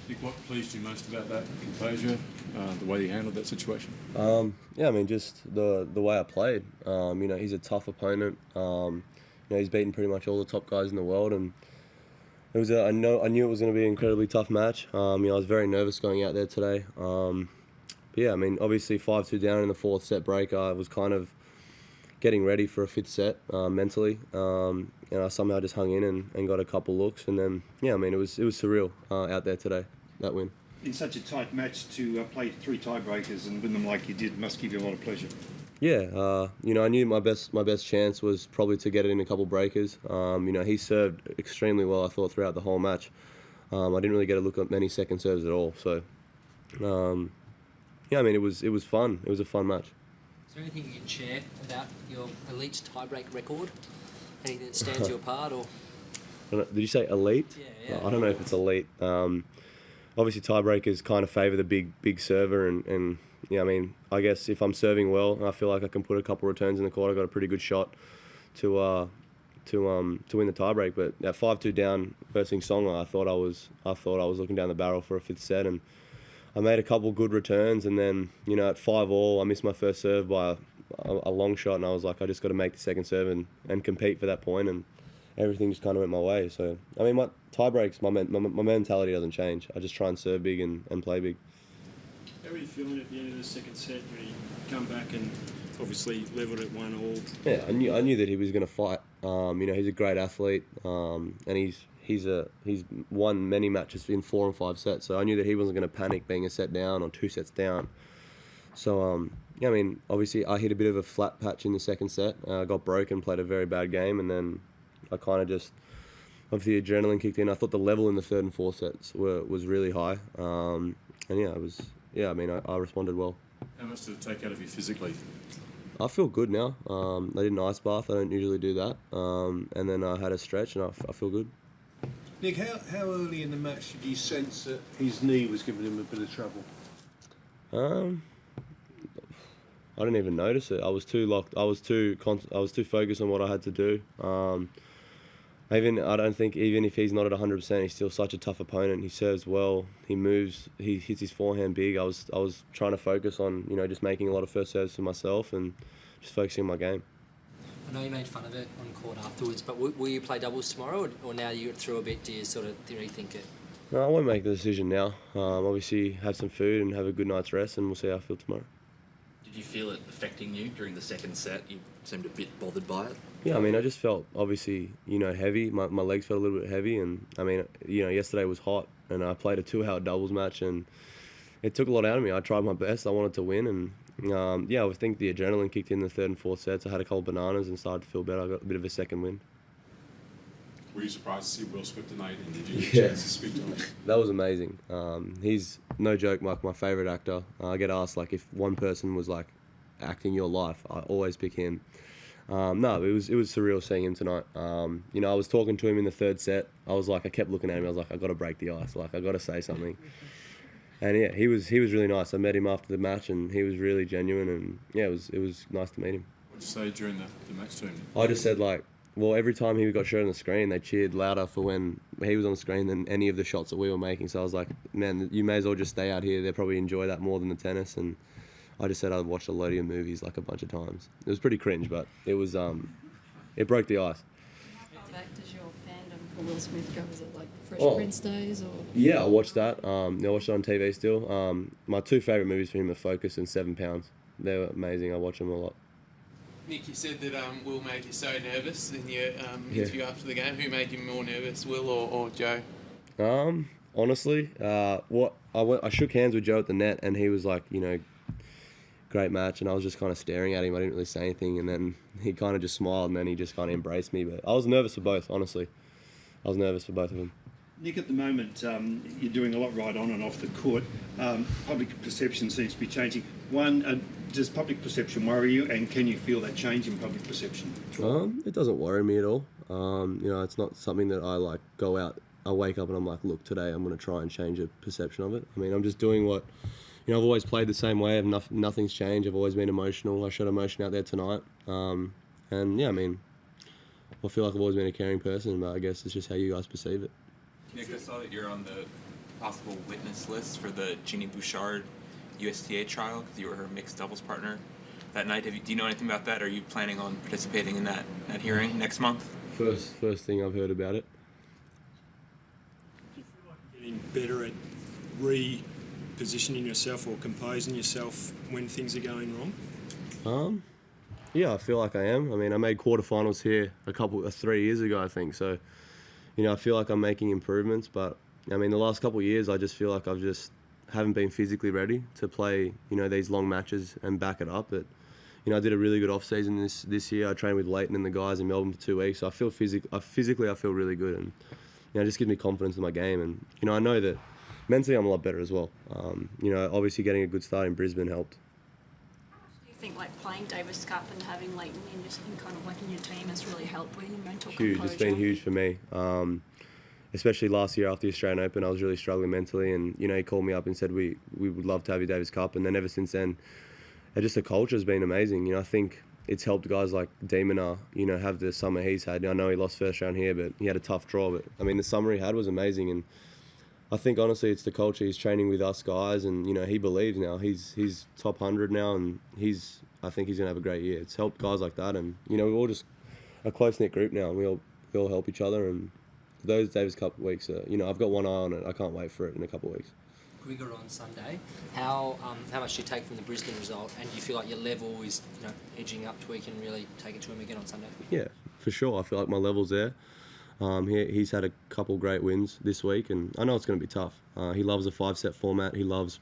Nick, what pleased you most about that composure, the way he handled that situation? Yeah, I mean, just the way I played. He's a tough opponent. He's beaten pretty much all the top guys in the world, and I knew it was going to be an incredibly tough match. I was very nervous going out there today. But yeah, I mean, obviously 5-2 down in the fourth set break, I was kind of getting ready for a fifth set mentally. I somehow just hung in and got a couple looks, and then yeah, I mean, it was surreal out there today, that win. In such a tight match to play 3 tiebreakers and win them like you did must give you a lot of pleasure. Yeah, I knew my best chance was probably to get it in a couple breakers. He served extremely well, I thought, throughout the whole match. I didn't really get a look at many second serves at all. So, yeah, I mean, it was fun. It was a fun match. Is there anything you can share about your elite tiebreak record? Anything that stands you apart, or? Did you say elite? Yeah. I don't know if it's elite. Obviously, tiebreakers kind of favour the big server, and yeah, I mean, I guess if I'm serving well, I feel like I can put a couple returns in the court. I got a pretty good shot to win the tiebreak. But at 5-2 down versus Tsonga, I thought I was looking down the barrel for a fifth set, and I made a couple good returns. And then at 5-all, I missed my first serve by a long shot, and I was like, I just got to make the second serve and compete for that point, and everything just kind of went my way. So I mean, my tiebreaks, my mentality doesn't change. I just try and serve big and play big. How were you feeling at the end of the second set when you come back and obviously levelled at 1-all? Yeah, I knew that he was going to fight. He's a great athlete, and he's won many matches in 4 and 5 sets. So I knew that he wasn't going to panic being a set down or 2 sets down. So yeah, I mean, obviously I hit a bit of a flat patch in the second set. I got broken, played a very bad game, and then I kind of just, obviously the adrenaline kicked in. I thought the level in the 3rd and 4th sets was really high, and yeah, I mean, I responded well. How much did it take out of you physically? I feel good now. I did an ice bath. I don't usually do that. And then I had a stretch, and I feel good. Nick, how early in the match did you sense that his knee was giving him a bit of trouble? I didn't even notice it. I was too locked. I was too focused on what I had to do. I don't think even if he's not at 100%, he's still such a tough opponent. He serves well. He moves. He hits his forehand big. I was trying to focus on just making a lot of first serves for myself and just focusing on my game. I know you made fun of it on court afterwards, but will you play doubles tomorrow, or now you're through a bit, do you sort of rethink it? No, I won't make the decision now. Obviously, have some food and have a good night's rest, and we'll see how I feel tomorrow. Did you feel it affecting you during the second set? You seemed a bit bothered by it. Yeah, I mean, I just felt obviously heavy. My legs felt a little bit heavy, and I mean, yesterday was hot, and I played a 2-hour doubles match, and it took a lot out of me. I tried my best. I wanted to win, and I think the adrenaline kicked in the 3rd and 4th sets. I had a couple of bananas and started to feel better. I got a bit of a second win. Were you surprised to see Will speak tonight, and did you get a chance to speak to him? That was amazing. He's no joke, my favourite actor. I get asked if one person was acting your life, I always pick him. No, it was surreal seeing him tonight. I was talking to him in the 3rd set. I kept looking at him. I was like, I got to break the ice. I got to say something. And yeah, he was really nice. I met him after the match, and he was really genuine. And yeah, it was nice to meet him. What did you say during the match to him? I just said well, every time he got shot on the screen, they cheered louder for when he was on the screen than any of the shots that we were making. So I was like, man, you may as well just stay out here. They'll probably enjoy that more than the tennis. And I just said I'd watched a load of your movies a bunch of times. It was pretty cringe, but it was it broke the ice. How back does your fandom for Will Smith go? Is it Fresh Prince days or? Yeah, I watched that. I watched it on TV still. My 2 favourite movies for him are Focus and 7 Pounds. They were amazing. I watch them a lot. Nick, you said that Will made you so nervous in your interview after the game. Who made you more nervous, Will or Joe? Honestly, I shook hands with Joe at the net, and he was great match, and I was just kind of staring at him. I didn't really say anything, and then he kind of just smiled, and then he just kind of embraced me. But I was nervous for both, honestly. I was nervous for both of them. Nick, at the moment, you're doing a lot right on and off the court. Public perception seems to be changing. One, does public perception worry you, and can you feel that change in public perception? It doesn't worry me at all. It's not something that I go out. I wake up and I'm like, look, today I'm going to try and change the perception of it. I mean, I'm just doing what, I've always played the same way. Nothing's changed. I've always been emotional. I showed emotion out there tonight. And yeah, I mean, I feel like I've always been a caring person, but I guess it's just how you guys perceive it. Nick, I saw that you're on possible witness list for the Ginny Bouchard USTA trial because you were her mixed doubles partner that night. Do you know anything about that? Are you planning on participating in that hearing next month? First thing I've heard about it. Do you feel like you're getting better at repositioning yourself or composing yourself when things are going wrong? Yeah, I feel like I am. I mean, I made quarterfinals here 3 years ago, I think. So, I feel like I'm making improvements. But I mean, the last couple of years, I just feel like haven't been physically ready to play, these long matches and back it up. But I did a really good off season this year. I trained with Leighton and the guys in Melbourne for 2 weeks. So I feel physically, I feel really good, and it just gives me confidence in my game. And I know that mentally, I'm a lot better as well. Obviously getting a good start in Brisbane helped. Do you think like playing Davis Cup and having Leighton in kind of like in your team has really helped with your mental Huge. composure? It's been huge for me. Especially last year after the Australian Open, I was really struggling mentally, and he called me up and said we would love to have you Davis Cup, and then ever since then, just the culture has been amazing. I think it's helped guys like Demonar, have the summer he's had. I know he lost first round here, but he had a tough draw. But I mean, the summer he had was amazing, and I think honestly it's the culture. He's training with us guys, and he believes now. He's top 100 now, and I think he's gonna have a great year. It's helped guys like that, and we're all just a close knit group now. We all help each other, and those Davis Cup weeks, I've got one eye on it. I can't wait for it in a couple of weeks. Grigor on Sunday. How much do you take from the Brisbane result, and do you feel like your level is edging up to where you can really take it to him again on Sunday? Yeah, for sure. I feel like my level's there. He's had a couple great wins this week, and I know it's going to be tough. He loves a 5-set format. He loves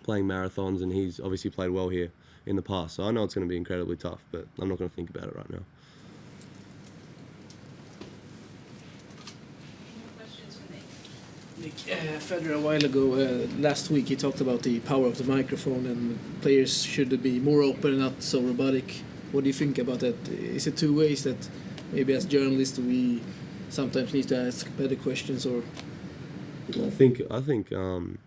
playing marathons, and he's obviously played well here in the past. So I know it's going to be incredibly tough, but I'm not going to think about it right now. Nick, Federer a while ago, last week, he talked about the power of the microphone and players should be more open and not so robotic. What do you think about that? Is it two ways that maybe as journalists we sometimes need to ask better questions, or? I think I'm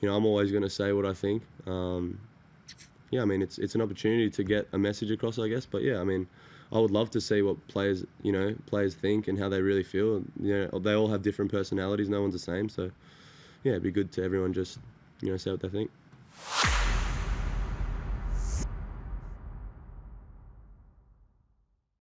always going to say what I think. Yeah, I mean it's an opportunity to get a message across, I guess. But yeah, I mean, I would love to see what players think and how they really feel. They all have different personalities. No one's the same. So yeah, it'd be good to everyone just say what they think.